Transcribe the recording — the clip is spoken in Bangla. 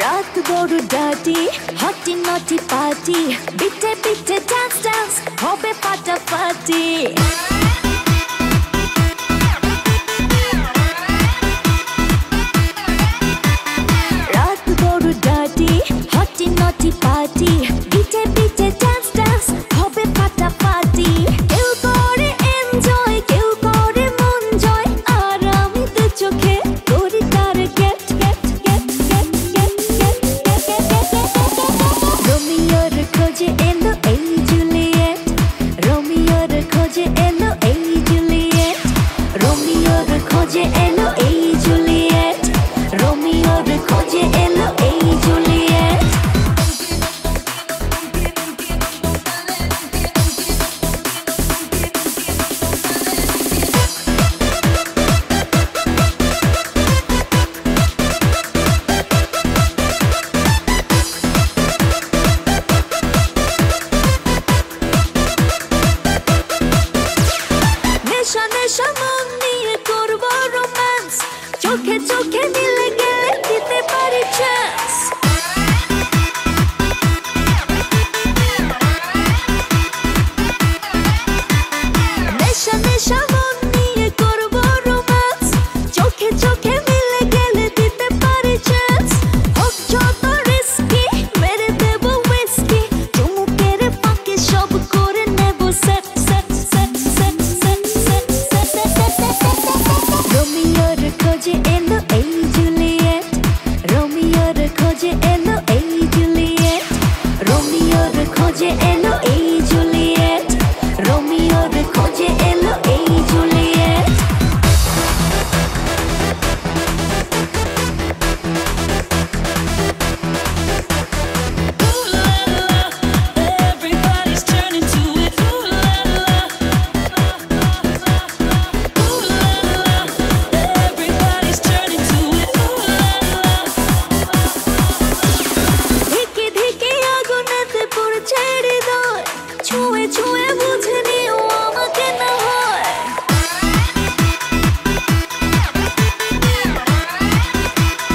রাত বড় ডাটি হটি নটি পার্টি বিটে বিটে ডান্স ডান্স হবে ফাটাফাটি রাত বড় ডাটি হটি নটি পার্টি বিটে বিটে ডান্স ডান্স হবে ফাটাফাটি কেউ করে এনজয় কেউ করে মন জয় আর আমি তো চোখে করি তার get get get get get get রোমিওর খোঁজে এলো এই জুলিয়েট রোমিওর খোঁজে এলো এই জুলিয়েট রোমিওর খোঁজে এলো এই জুলিয়েট রোমিওর খোঁজে এলো এই